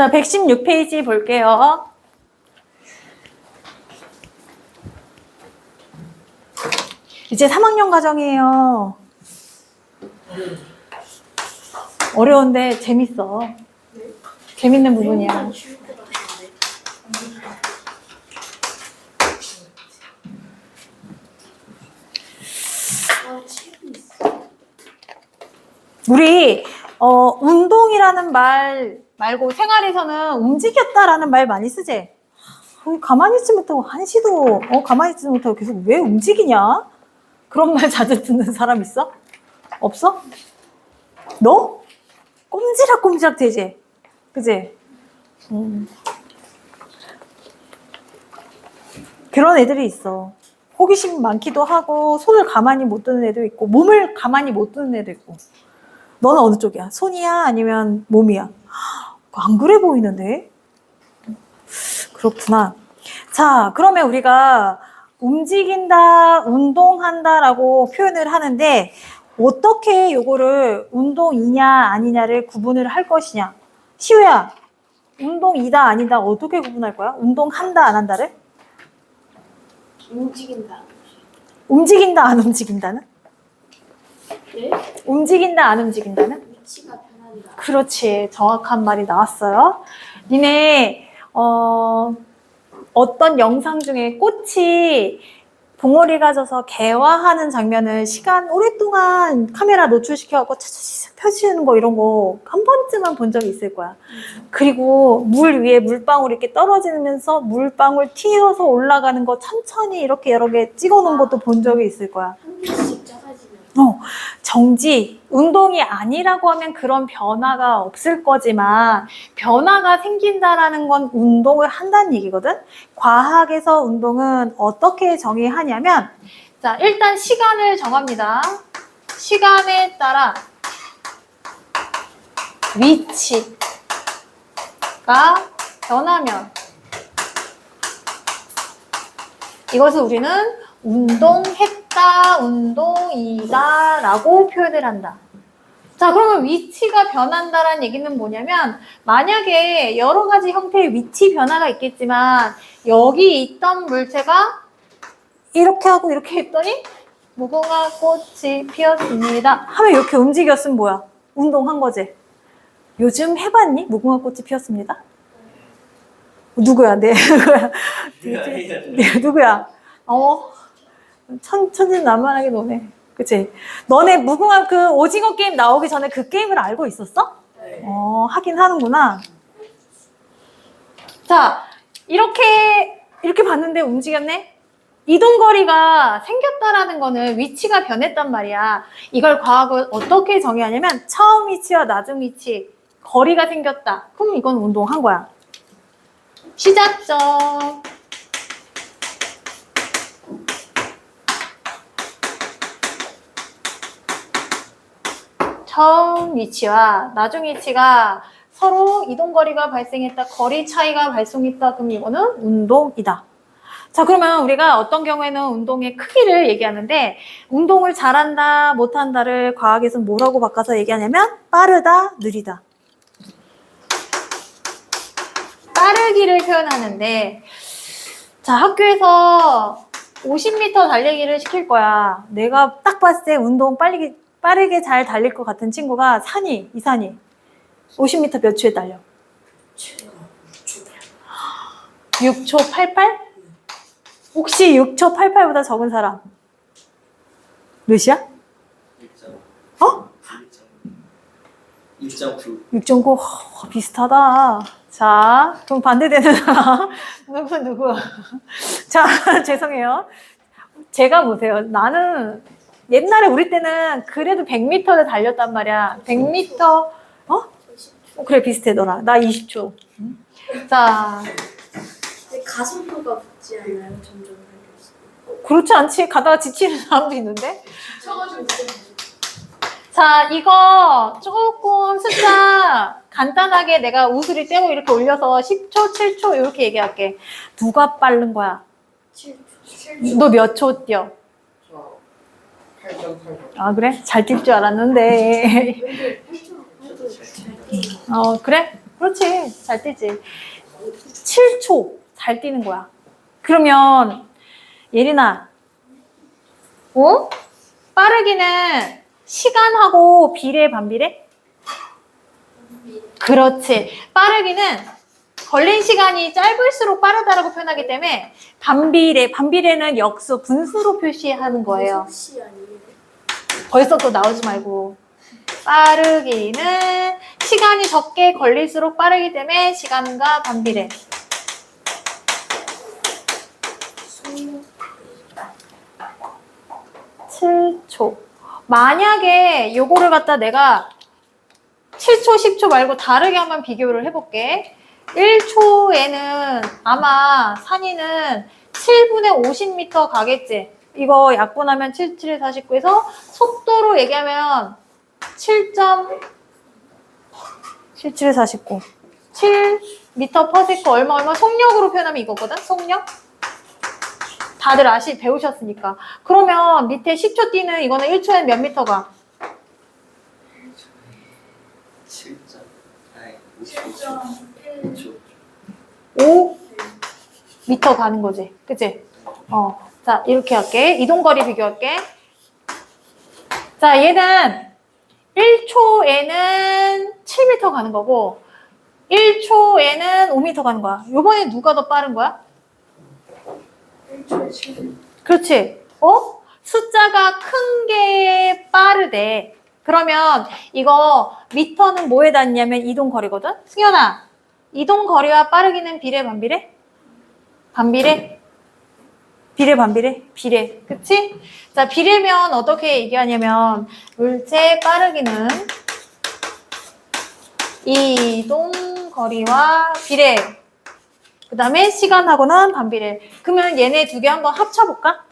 자, 116페이지 볼게요. 이제 3학년 과정이에요. 어려운데 재밌어. 재밌는 부분이야. 우리 운동이라는 말 말고 생활에서는 움직였다라는 말 많이 쓰지? 가만히 있지 못하고 한시도 가만히 있지 못하고 계속 왜 움직이냐? 그런 말 자주 듣는 사람 있어? 없어? 너? 꼼지락꼼지락 되지? 그지? 그런 애들이 있어. 호기심 많기도 하고 손을 가만히 못 두는 애도 있고 몸을 가만히 못 두는 애도 있고. 너는 어느 쪽이야? 손이야? 아니면 몸이야? 안 그래 보이는데? 그렇구나. 자, 그러면 우리가 움직인다, 운동한다라고 표현을 하는데 어떻게 요거를 운동이냐 아니냐를 구분을 할 것이냐? 시우야, 운동이다 아니다 어떻게 구분할 거야? 운동한다 안 한다를? 움직인다. 움직인다 안 움직인다는? 네? 움직인다 안 움직인다는? 위치가 변한다. 그렇지, 정확한 말이 나왔어요. 니네 어떤 영상 중에 꽃이 봉오리가 져서 개화하는 장면을 시간 오랫동안 카메라 노출시켜갖고 차차차 펴지는 거 이런 거 한 번쯤은 본 적이 있을 거야. 그리고 물 위에 물방울 이렇게 떨어지면서 물방울 튀어서 올라가는 거 천천히 이렇게 여러 개 찍어놓은 것도 본 적이 있을 거야. 한 개씩 작아지면. 정지, 운동이 아니라고 하면 그런 변화가 없을 거지만 변화가 생긴다라는 건 운동을 한다는 얘기거든. 과학에서 운동은 어떻게 정의하냐면 자, 일단 시간을 정합니다. 시간에 따라 위치가 변하면 이것을 우리는 운동했다, 운동이다 라고 표현을 한다. 자, 그러면 위치가 변한다라는 얘기는 뭐냐면 만약에 여러 가지 형태의 위치 변화가 있겠지만 여기 있던 물체가 이렇게 하고 이렇게 했더니 무궁화 꽃이 피었습니다 하면 이렇게 움직였으면 뭐야? 운동한 거지. 요즘 해봤니? 무궁화 꽃이 피었습니다. 누구야? 네, 누구야? 누구야? 천진난만하게 노네. 그치? 너네 무궁화 그 오징어 게임 나오기 전에 그 게임을 알고 있었어? 네. 하긴 하는구나. 자, 이렇게 봤는데 움직였네? 이동거리가 생겼다라는 거는 위치가 변했단 말이야. 이걸 과학은 어떻게 정의하냐면 처음 위치와 나중 위치, 거리가 생겼다. 그럼 이건 운동한 거야. 시작점. 처음 위치와 나중 위치가 서로 이동거리가 발생했다, 거리 차이가 발생했다, 그럼 이거는 운동이다. 자, 그러면 우리가 어떤 경우에는 운동의 크기를 얘기하는데 운동을 잘한다, 못한다를 과학에서는 뭐라고 바꿔서 얘기하냐면 빠르다, 느리다. 빠르기를 표현하는데 자, 학교에서 50m 달리기를 시킬 거야. 내가 딱 봤을 때 운동 빠르게 잘 달릴 것 같은 친구가 이산이 50m 몇 초에 달려? 6초 88? 혹시 6초 88보다 적은 사람? 몇이야? 6.9. 6.9. 비슷하다. 자, 그럼 반대되는 사람. 누구? 자, 죄송해요. 제가 보세요. 나는 옛날에 우리 때는 그래도 100m를 달렸단 말이야. 100m, 그래, 비슷해, 너랑. 나 20초. 자. 근데 가속도가 붙지 않나요? 점점 달릴수록. 그렇지 않지. 가다가 지치는 사람도 있는데. 쳐가지고 자, 이거 조금 숫자 간단하게 내가 우수리 떼고 이렇게 올려서 10초, 7초 이렇게 얘기할게. 누가 빠른 거야? 7초. 너 몇 초 뛰어? 8.8. 아, 그래? 잘 뛸 줄 알았는데. 근데 8초 잘 그래? 그렇지. 잘 뛰지. 7초. 잘 뛰는 거야. 그러면 예린아, 빠르기는 시간하고 비례, 반비례? 그렇지. 빠르기는 걸린 시간이 짧을수록 빠르다라고 표현하기 때문에 반비례, 반비례는 역수, 분수로 표시하는 거예요. 혹시 아니에요? 벌써 또 나오지 말고. 빠르기는 시간이 적게 걸릴수록 빠르기 때문에 시간과 반비례. 7초. 만약에 요거를 갖다 내가 7초, 10초 말고 다르게 한번 비교를 해볼게. 1초에는 아마 산이는 7분의 50m 가겠지. 이거 약분하면 7, 7에 49에서 속도로 얘기하면 7.77에 49. 7m per s 얼마 속력으로 표현하면 이거거든. 속력. 다들 배우셨으니까. 그러면 밑에 10초 뛰는 이거는 1초에 몇 미터가? 7점. 7.1초. 5 미터 가는 거지. 그치? 자, 이렇게 할게. 이동거리 비교할게. 자, 얘는 1초에는 7m 가는 거고 1초에는 5m 가는 거야. 요번에 누가 더 빠른 거야? 1초에 7. 그렇지. 숫자가 큰 게 빠르대. 그러면 이거 미터는 뭐에 닿냐면 이동거리거든? 승현아, 이동거리와 빠르기는 비례, 반비례? 반비례? 비례, 반비례? 비례. 그치? 자, 비례면 어떻게 얘기하냐면 물체 빠르기는 이동거리와 비례. 그 다음에 시간하고는 반비례. 그러면 얘네 두 개 한번 합쳐볼까?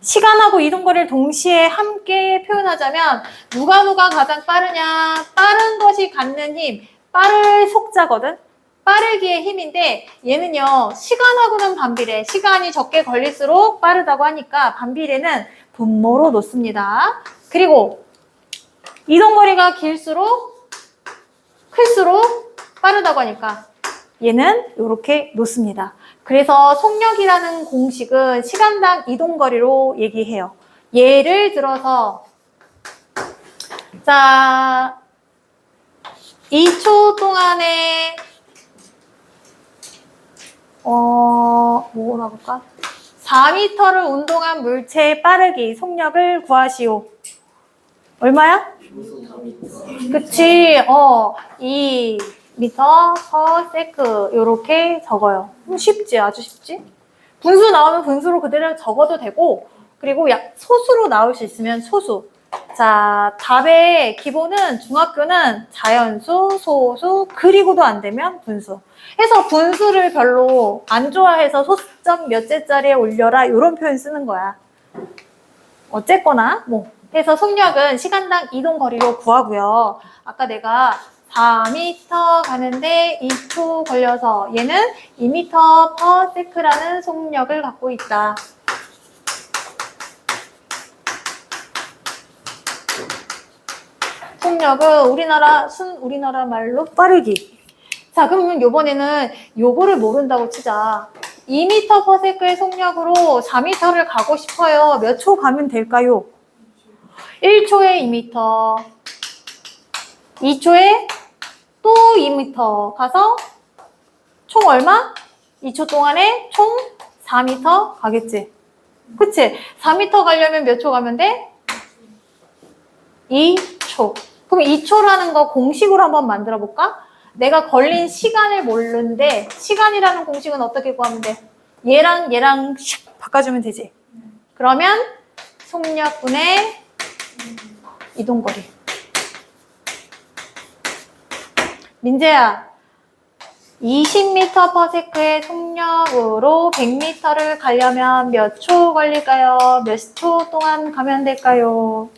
시간하고 이동거리를 동시에 함께 표현하자면 누가 가장 빠르냐? 빠른 것이 갖는 힘, 빠를 속자거든? 빠르기의 힘인데 얘는요. 시간하고는 반비례. 시간이 적게 걸릴수록 빠르다고 하니까 반비례는 분모로 놓습니다. 그리고 이동거리가 클수록 빠르다고 하니까 얘는 이렇게 놓습니다. 그래서 속력이라는 공식은 시간당 이동거리로 얘기해요. 예를 들어서 자 2초 동안에 뭐라 볼까? 4m를 운동한 물체의 빠르기 속력을 구하시오. 얼마야? 그치? 2m per s 요렇게 적어요. 쉽지? 아주 쉽지? 분수 나오면 분수로 그대로 적어도 되고 그리고 소수로 나올 수 있으면 소수. 자, 답의 기본은 중학교는 자연수, 소수, 그리고도 안 되면 분수. 해서 분수를 별로 안 좋아해서 소수점 몇째짜리에 올려라 이런 표현 쓰는 거야. 어쨌거나 해서 속력은 시간당 이동거리로 구하고요. 아까 내가 4m 가는데 2초 걸려서 얘는 2m per sec라는 속력을 갖고 있다. 속력은 우리나라 말로 빠르기. 자, 그러면 이번에는 요거를 모른다고 치자. 2m per sec의 속력으로 4m를 가고 싶어요. 몇 초 가면 될까요? 1초에 2m, 2초에 또 2m 가서 총 얼마? 2초 동안에 총 4m 가겠지. 그치? 4m 가려면 몇 초 가면 돼? 2초. 그럼 2초라는 거 공식으로 한번 만들어 볼까? 내가 걸린 시간을 모르는데 시간이라는 공식은 어떻게 구하면 돼? 얘랑 슉 바꿔주면 되지. 그러면 속력분의 이동거리. 민재야, 20m per sec의 속력으로 100m를 가려면 몇 초 걸릴까요? 몇 초 동안 가면 될까요?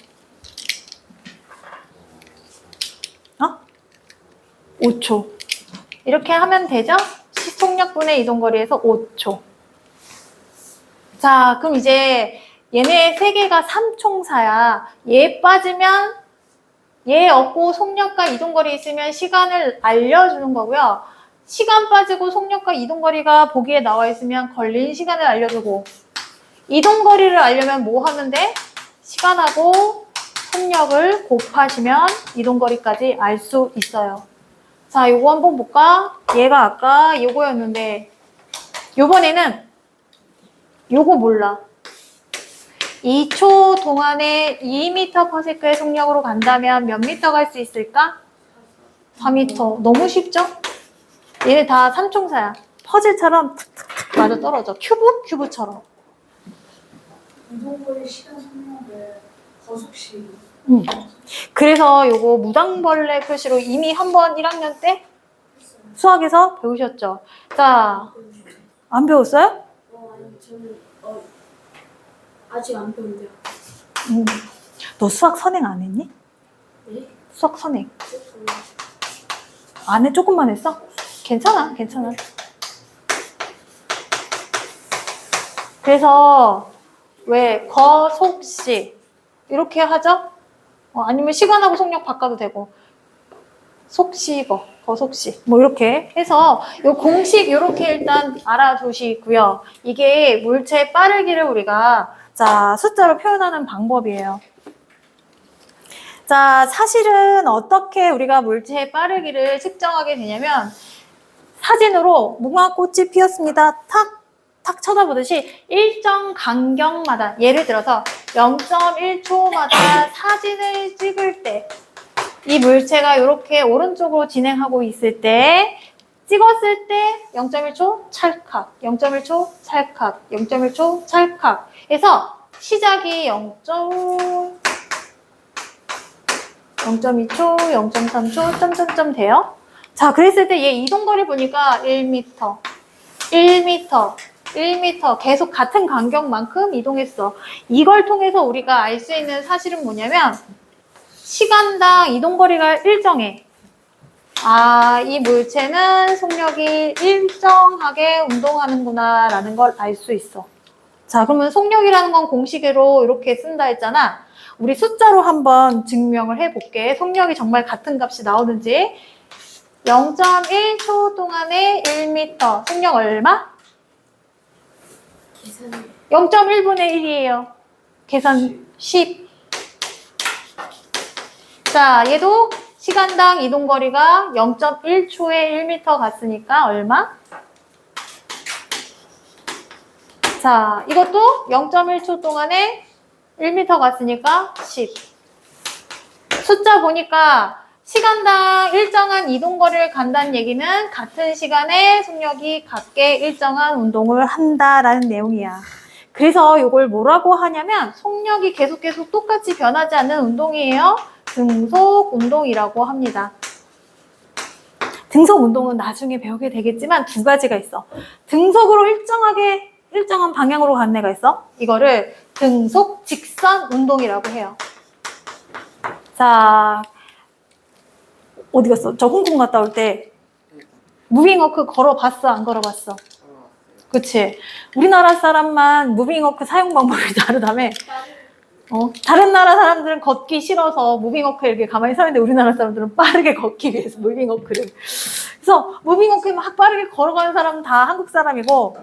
5초. 이렇게 하면 되죠? 속력분의 이동거리에서 5초. 자, 그럼 이제 얘네 세 개가 3총사야. 얘 빠지면 얘 없고 속력과 이동거리 있으면 시간을 알려주는 거고요. 시간 빠지고 속력과 이동거리가 보기에 나와 있으면 걸린 시간을 알려주고, 이동거리를 알려면 뭐 하면 돼? 시간하고 속력을 곱하시면 이동거리까지 알 수 있어요. 자, 요거 한번 볼까? 얘가 아까 요거였는데, 요번에는 요거 몰라. 2초 동안에 2m/s의 속력으로 간다면 몇 미터 갈 수 있을까? 4m. 너무 쉽죠? 얘네 다 삼총사야. 퍼즐처럼 툭툭툭 맞아 떨어져. 큐브처럼. 이동거리 시간 속력을 거속시. 그래서 요거 무당벌레 표시로 이미 한번 1학년 때 수학에서 배우셨죠? 자, 안 배웠어요? 아니 저는 아직 안 배운대요. 너 수학 선행 안 했니? 네? 수학 선행. 안 해? 조금만 했어? 괜찮아. 그래서 왜 거속시 이렇게 하죠? 아니면 시간하고 속력 바꿔도 되고 속시거, 거속시 뭐 이렇게 해서 요 공식 이렇게 일단 알아두시고요. 이게 물체의 빠르기를 우리가 자 숫자로 표현하는 방법이에요. 자, 사실은 어떻게 우리가 물체의 빠르기를 측정하게 되냐면 사진으로 무궁화꽃이 피었습니다. 탁 쳐다보듯이 일정 간격마다 예를 들어서 0.1초마다 사진을 찍을 때 이 물체가 이렇게 오른쪽으로 진행하고 있을 때 찍었을 때 0.1초 찰칵, 0.1초 찰칵, 0.1초 찰칵 해서 시작이 0.2초, 0.3초, 점점점 돼요. 자, 그랬을 때 얘 이동거리 보니까 1m, 1m, 1m 계속 같은 간격만큼 이동했어. 이걸 통해서 우리가 알 수 있는 사실은 뭐냐면 시간당 이동거리가 일정해. 이 물체는 속력이 일정하게 운동하는구나 라는 걸 알 수 있어. 자, 그러면 속력이라는 건 공식으로 이렇게 쓴다 했잖아. 우리 숫자로 한번 증명을 해볼게. 속력이 정말 같은 값이 나오는지. 0.1초 동안에 1m. 속력 얼마? 계산이 0.1분의 1이에요. 계산 10. 자, 얘도 시간당 이동거리가 0.1초에 1m 갔으니까 얼마? 자, 이것도 0.1초 동안에 1m 갔으니까 10. 숫자 보니까 시간당 일정한 이동거리를 간다는 얘기는 같은 시간에 속력이 같게 일정한 운동을 한다라는 내용이야. 그래서 이걸 뭐라고 하냐면 속력이 계속 똑같이 변하지 않는 운동이에요. 등속 운동이라고 합니다. 등속 운동은 나중에 배우게 되겠지만 두 가지가 있어. 등속으로 일정한 방향으로 가는 애가 있어. 이거를 등속 직선 운동이라고 해요. 자, 어디 갔어? 저 홍콩 갔다 올 때 무빙워크 걸어봤어? 안 걸어봤어? 그치? 우리나라 사람만 무빙워크 사용 방법이 다르다며. 다른 나라 사람들은 걷기 싫어서 무빙워크에 이렇게 가만히 서 있는데 우리나라 사람들은 빠르게 걷기 위해서 무빙워크를. 그래서 무빙워크에 막 빠르게 걸어가는 사람은 다 한국 사람이고,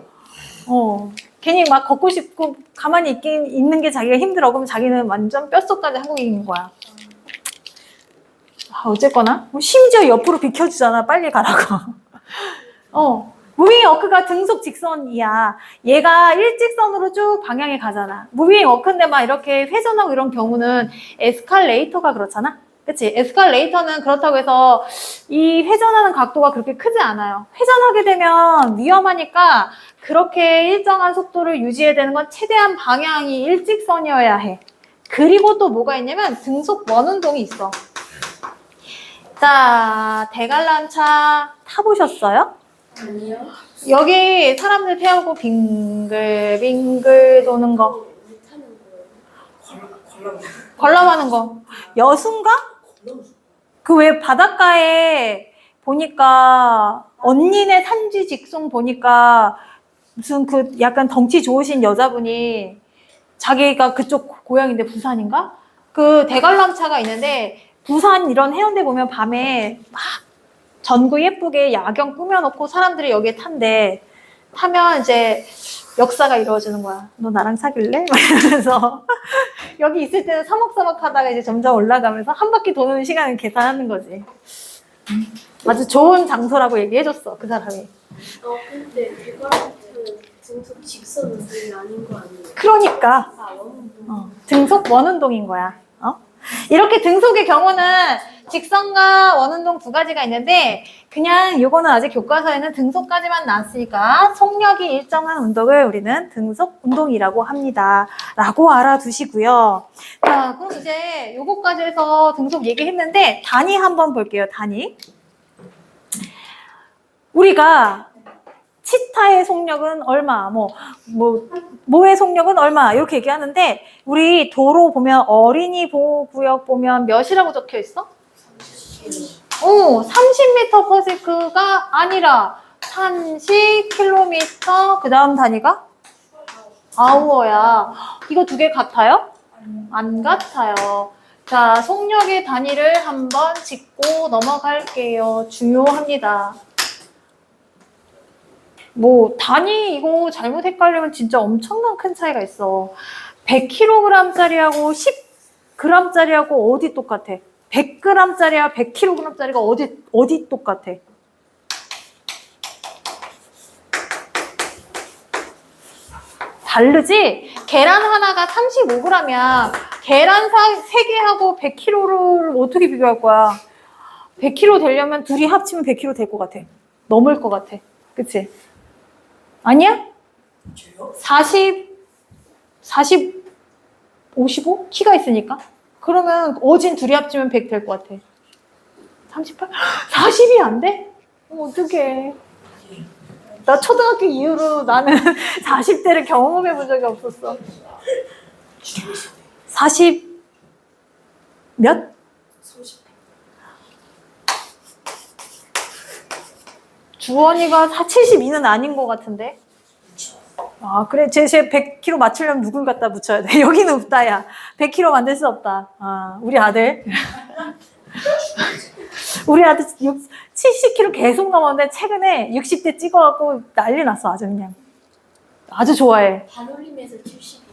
괜히 막 걷고 싶고 가만히 있는 게 자기가 힘들어. 그러면 자기는 완전 뼛속까지 한국인인 거야. 어쨌거나. 심지어 옆으로 비켜주잖아. 빨리 가라고. 무빙워크가 등속 직선이야. 얘가 일직선으로 쭉 방향이 가잖아. 무빙워크인데 막 이렇게 회전하고 이런 경우는 에스컬레이터가 그렇잖아. 그치? 에스컬레이터는 그렇다고 해서 이 회전하는 각도가 그렇게 크지 않아요. 회전하게 되면 위험하니까 그렇게 일정한 속도를 유지해야 되는 건 최대한 방향이 일직선이어야 해. 그리고 또 뭐가 있냐면 등속 원운동이 있어. 자, 대관람차 타보셨어요? 아니요. 여기 사람들 태우고 빙글빙글 도는 거, 왜 타는 거예요? 관람하는 거. 여수인가? 그 왜 바닷가에 보니까 언니네 산지 직송 보니까 무슨 그 약간 덩치 좋으신 여자분이 자기가 그쪽 고향인데 부산인가? 그 대관람차가 있는데 부산 이런 해운대 보면 밤에 막 전구 예쁘게 야경 꾸며놓고 사람들이 여기에 탄대. 타면 이제 역사가 이루어지는 거야. 너 나랑 사귈래? 막 이러면서 여기 있을 때는 서먹서먹 하다가 이제 점점 올라가면서 한 바퀴 도는 시간을 계산하는 거지. 아주 좋은 장소라고 얘기해줬어, 그 사람이. 근데 대관한테는 등속 직선 운동이 아닌 거 아니에요? 그러니까 아, 원운동. 등속 원운동인 거야. 이렇게 등속의 경우는 직선과 원운동 두 가지가 있는데 그냥 요거는 아직 교과서에는 등속까지만 나왔으니까 속력이 일정한 운동을 우리는 등속 운동이라고 합니다. 라고 알아두시고요. 자, 그럼 이제 요거까지 해서 등속 얘기했는데 단위 한번 볼게요. 단위. 우리가 치타의 속력은 얼마, 뭐의 속력은 얼마 이렇게 얘기하는데 우리 도로 보면 어린이 보호구역 보면 몇이라고 적혀 있어? 30m/s가 아니라 30km 그 다음 단위가? 아워야. 이거 두 개 같아요? 안 같아요. 자, 속력의 단위를 한번 짚고 넘어갈게요. 중요합니다. 단위 이거 잘못 헷갈리면 진짜 엄청난 큰 차이가 있어. 100kg짜리하고 10g짜리하고 어디 똑같아? 100g짜리와 100kg짜리가 어디 똑같아? 다르지? 계란 하나가 35g이야. 계란 3개하고 100kg를 어떻게 비교할 거야? 100kg 되려면 둘이 합치면 100kg 될 것 같아. 넘을 것 같아. 그치? 아니야? 55? 키가 있으니까? 그러면 어진 둘이 합치면 100 될 것 같아. 38? 40이 안 돼? 어떡해. 나 초등학교 이후로 나는 40대를 경험해 본 적이 없었어. 40 몇? 30. 주원이가 72는 아닌 것 같은데? 아, 그래. 제 100kg 맞추려면 누굴 갖다 붙여야 돼? 여기는 없다, 야. 100kg 만들 수 없다. 아, 우리 아들. 우리 아들 70kg 계속 넘었는데 최근에 60대 찍어갖고 난리 났어, 아주 그냥. 아주 좋아해. 반올림에서 70이에요.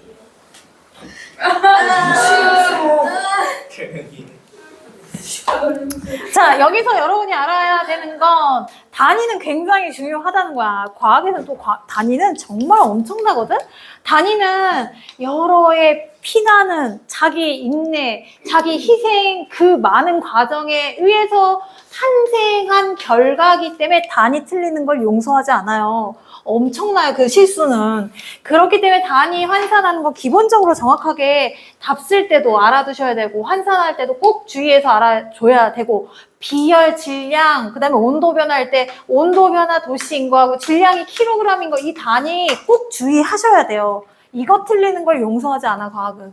자, 여기서 여러분이 알아야 되는 건 단위는 굉장히 중요하다는 거야. 과학에서는 또 단위는 정말 엄청나거든? 단위는 여러의 피나는 자기 인내, 자기 희생 그 많은 과정에 의해서 탄생한 결과이기 때문에 단위 틀리는 걸 용서하지 않아요. 엄청나요, 그 실수는. 그렇기 때문에 단위 환산하는 거 기본적으로 정확하게 답 쓸 때도 알아두셔야 되고 환산할 때도 꼭 주의해서 알아줘야 되고 비열, 질량, 그 다음에 온도 변화할 때 온도 변화 도시인 거하고 질량이 킬로그램인 거 이 단위 꼭 주의하셔야 돼요. 이거 틀리는 걸 용서하지 않아, 과학은.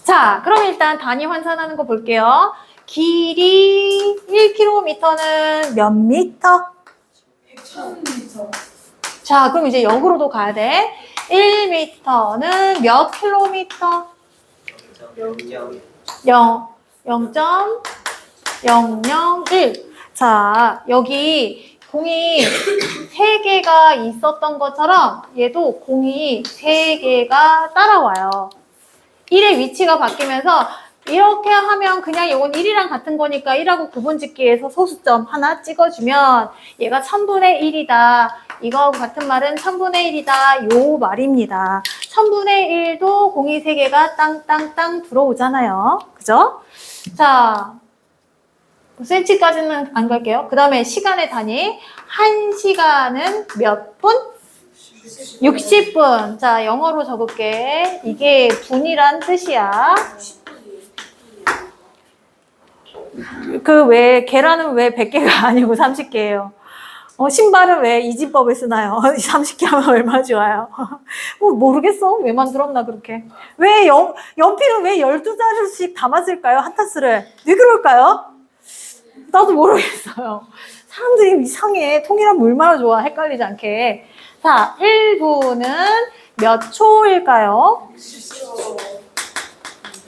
자, 그럼 일단 단위 환산하는 거 볼게요. 길이 1km는 몇 미터? 100,000m. 자, 그럼 이제 역으로도 가야 돼. 1m는 몇 킬로미터? 0.001. 자, 여기 공이 3개가 있었던 것처럼 얘도 공이 3개가 따라와요. 1의 위치가 바뀌면서 이렇게 하면 그냥 이건 1이랑 같은 거니까 1하고 구분짓기에서 소수점 하나 찍어주면 얘가 1000분의 1이다. 이거하고 같은 말은 1000분의 1이다. 요 말입니다. 1000분의 1도 공이 3개가 땅땅땅 들어오잖아요. 그죠? 자, 센치까지는 안 갈게요. 그 다음에 시간의 단위. 1시간은 몇 분? 60분. 자, 영어로 적을게. 이게 분이란 뜻이야. 그 왜 계란은 왜 100개가 아니고 30개예요? 신발은 왜 이진법을 쓰나요? 30개 하면 얼마 좋아요? 모르겠어. 왜 만들었나 그렇게. 왜 연필은 왜 12자루씩 담았을까요? 한 타스를. 왜 그럴까요? 나도 모르겠어요. 사람들이 이상해. 통일하면 얼마나 좋아. 헷갈리지 않게. 자, 1분은 몇 초일까요?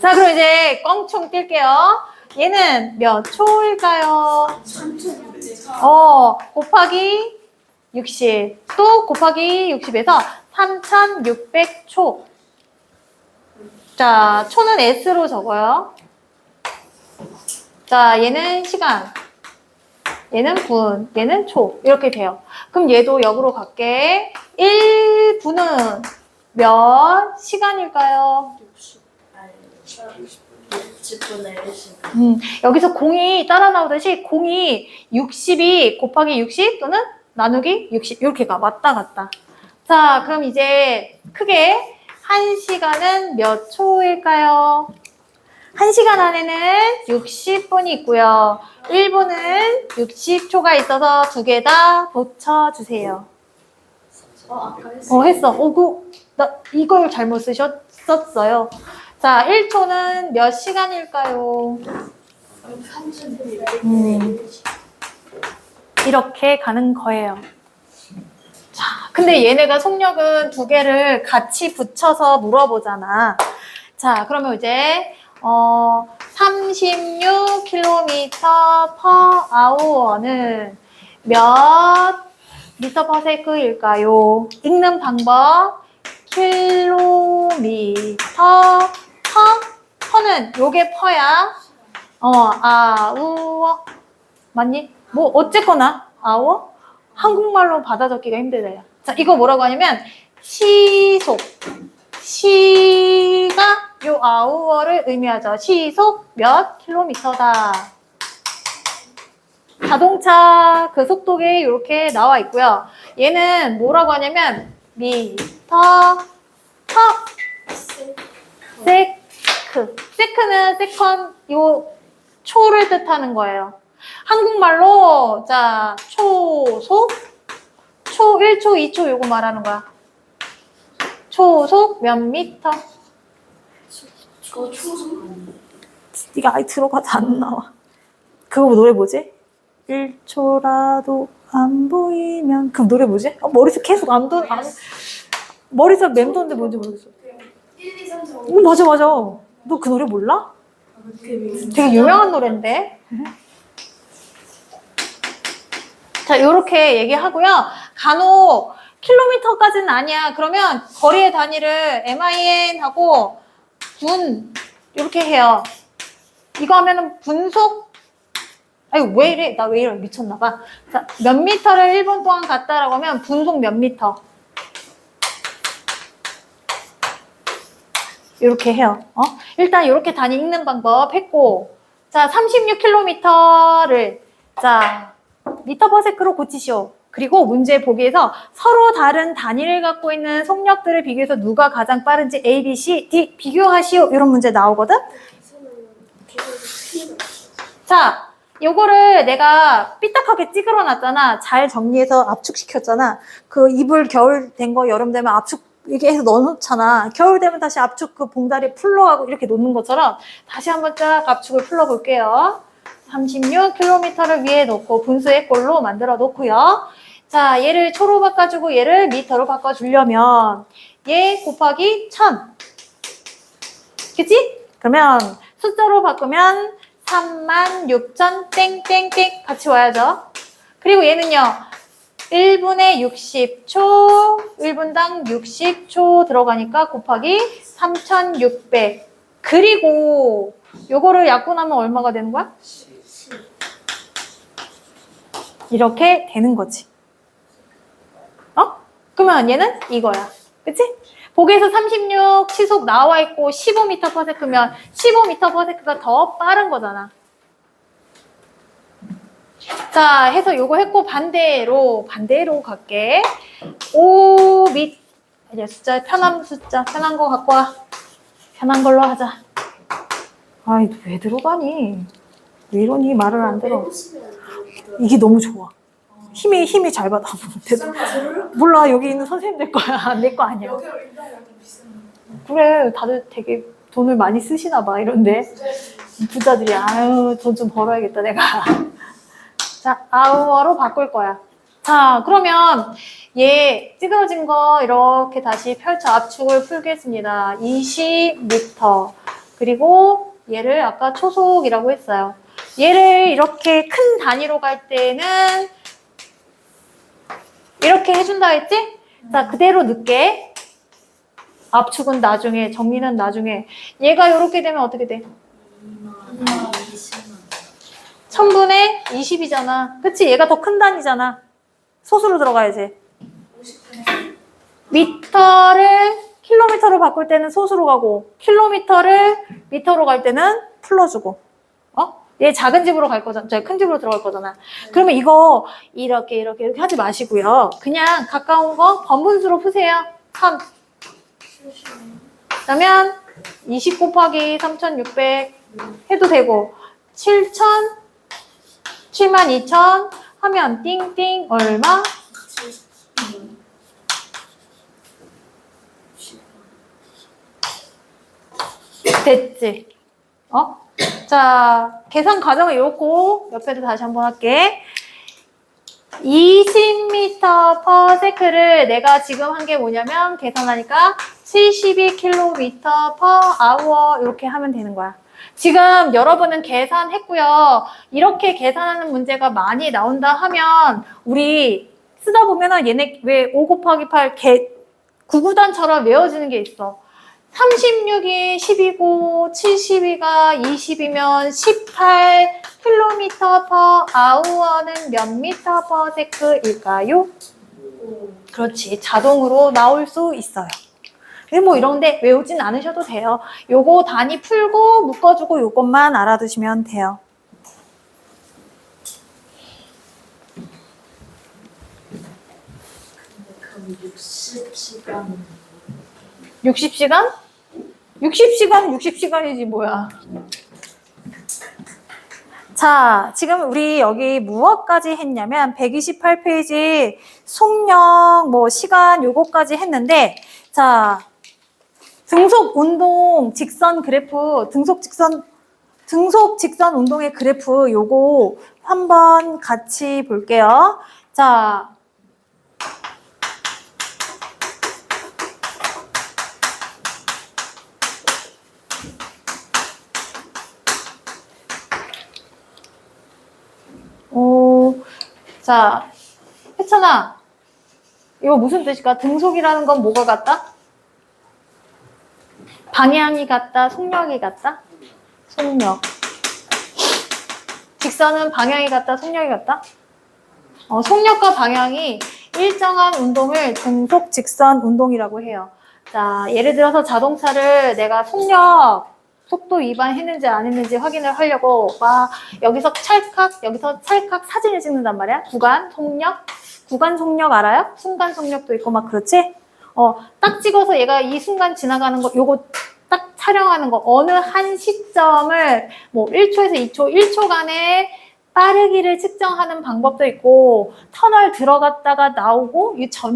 자, 그럼 이제 껑충 뛸게요. 얘는 몇 초일까요? 3,600. 곱하기 60. 또 곱하기 60에서 3,600초. 자, 초는 S로 적어요. 자, 얘는 시간. 얘는 분. 얘는 초. 이렇게 돼요. 그럼 얘도 역으로 갈게. 1분은 몇 시간일까요? 60분의 1시간. 여기서 공이 따라 나오듯이 공이 62 곱하기 60 또는 나누기 60 이렇게 가. 왔다 갔다. 자, 그럼 이제 크게 1시간은 몇 초일까요? 1시간 안에는 60분이 있고요. 1분은 60초가 있어서 두 개 다 붙여주세요. 아까 했어. 했어. 나 이걸 잘못 썼어요. 자, 1초는 몇 시간일까요? 3,600. 이렇게 가는 거예요. 자, 근데 얘네가 속력은 두 개를 같이 붙여서 물어보잖아. 자, 그러면 이제 36km/h는 몇 미터 퍼 세크일까요? 읽는 방법 퍼는 요게 퍼야 아우어 맞니? 뭐 어쨌거나 아우어 한국말로 받아 적기가 힘들대요. 자, 이거 뭐라고 하냐면 시속 시가 요 아우어를 의미하죠. 시속 몇 킬로미터다. 자동차 그 속도계 이렇게 나와 있고요. 얘는 뭐라고 하냐면 미터 퍼 세크. 세크는 세컨 요 초를 뜻하는 거예요. 한국말로 자 초속 초 1초 2초 요거 말하는 거야. 초속 몇 미터? 그거 초속. 네가 아예 들어가도 안 나와. 그거 노래 뭐지? 1초라도 안 보이면 그 노래 뭐지? 머릿속 계속 머릿속 맴도는데 뭔지 모르겠어. 1, 2, 3, 4, 5. 맞아. 너 그 노래 몰라? 되게 유명한 노래인데. 자, 요렇게 얘기하고요. 간혹 킬로미터까지는 아니야. 그러면 거리의 단위를 MIN하고 분 이렇게 해요. 이거 하면은 분속 아유 왜 이래? 나 왜 이래? 미쳤나 봐. 자, 몇 미터를 1분 동안 갔다라고 하면 분속 몇 미터? 이렇게 해요. 일단 이렇게 단위 읽는 방법 했고, 자 36km를 자 미터 퍼 세크로 고치시오. 그리고 문제 보기에서 서로 다른 단위를 갖고 있는 속력들을 비교해서 누가 가장 빠른지 A, B, C, D 비교하시오. 이런 문제 나오거든. 자, 요거를 내가 삐딱하게 찌그러 놨잖아. 잘 정리해서 압축시켰잖아. 그 이불 겨울 된 거 여름 되면 압축 이렇게 해서 넣어놓잖아. 겨울 되면 다시 압축 그 봉다리 풀러가고 이렇게 놓는 것처럼 다시 한번 쫙 압축을 풀러볼게요. 36km를 위에 놓고 분수의 꼴로 만들어 놓고요. 자, 얘를 초로 바꿔주고 얘를 미터로 바꿔주려면 얘 곱하기 1000. 그치? 그러면 숫자로 바꾸면 36,000 땡땡땡 같이 와야죠. 그리고 얘는요. 1분에 60초, 1분당 60초 들어가니까 곱하기 3,600. 그리고 요거를 약분하면 얼마가 되는 거야? 이렇게 되는 거지. 그러면 얘는 이거야. 그치? 보기에서 36 시속 나와 있고 15m/s면 15m/s가 더 빠른 거잖아. 자, 해서 요거 했고 반대로 갈게. 5미 이제 숫자 편한 거 갖고 와. 편한 걸로 하자. 아이, 왜 들어가니? 왜 이러니? 말을 안 들어. 이게 너무 좋아. 힘이 잘 받아. 몰라, 여기 있는 선생님들 거야. 내 거 아니야. 그래, 다들 되게 돈을 많이 쓰시나 봐, 이런데. 부자들이, 아유, 돈 좀 벌어야겠다, 내가. 자, 아우어로 바꿀 거야. 자, 그러면 얘 찌그러진 거 이렇게 다시 펼쳐 압축을 풀겠습니다. 20m. 그리고 얘를 아까 초속이라고 했어요. 얘를 이렇게 큰 단위로 갈 때는 이렇게 해준다 했지? 자, 그대로 넣게. 압축은 나중에, 정리는 나중에. 얘가 이렇게 되면 어떻게 돼? 1000분의 20이잖아. 그치? 얘가 더 큰 단위잖아. 소수로 들어가야지. 미터를 킬로미터로 바꿀 때는 소수로 가고, 킬로미터를 미터로 갈 때는 풀어주고. 얘 작은 집으로 갈 거잖아. 저희 큰 집으로 들어갈 거잖아. 그러면 이거 이렇게 하지 마시고요. 그냥 가까운 거 번분수로 푸세요. 3. 그러면 20 곱하기 3600 해도 되고 7000, 72000 하면 띵띵 얼마? 됐지? 자, 계산 과정을 이렇고 옆에도 다시 한번 할게. 20m/s를 내가 지금 한 게 뭐냐면 계산하니까 72km/h 이렇게 하면 되는 거야. 지금 여러분은 계산했고요. 이렇게 계산하는 문제가 많이 나온다 하면 우리 쓰다 보면은 얘네 왜 5 곱하기 8 구구단처럼 외워지는 게 있어. 36이 10이고 72가 20이면 18km/h는 몇 m/s일까요? 그렇지. 자동으로 나올 수 있어요. 근데 뭐 이런데 외우진 않으셔도 돼요. 요거 단위 풀고 묶어주고 요것만 알아두시면 돼요. 그럼 60시간 60시간? 60시간? 60시간이지 뭐야. 자, 지금 우리 여기 무엇까지 했냐면 128페이지 속력, 뭐 시간 요거까지 했는데 자, 등속 운동 직선 그래프, 등속 직선 운동의 그래프 요거 한번 같이 볼게요. 자, 자, 혜찬아, 이거 무슨 뜻일까? 등속이라는 건 뭐가 같다? 방향이 같다, 속력이 같다? 속력. 직선은 방향이 같다, 속력이 같다? 속력과 방향이 일정한 운동을 등속 직선 운동이라고 해요. 자, 예를 들어서 자동차를 내가 속도 위반했는지 안 했는지 확인을 하려고 막 여기서 찰칵 사진을 찍는단 말이야. 구간 속력 알아요? 순간 속력도 있고 막 그렇지? 딱 찍어서 얘가 이 순간 지나가는 거 요거 딱 촬영하는 거 어느 한 시점을 뭐 1초에서 2초, 1초간의 빠르기를 측정하는 방법도 있고 터널 들어갔다가 나오고 이 전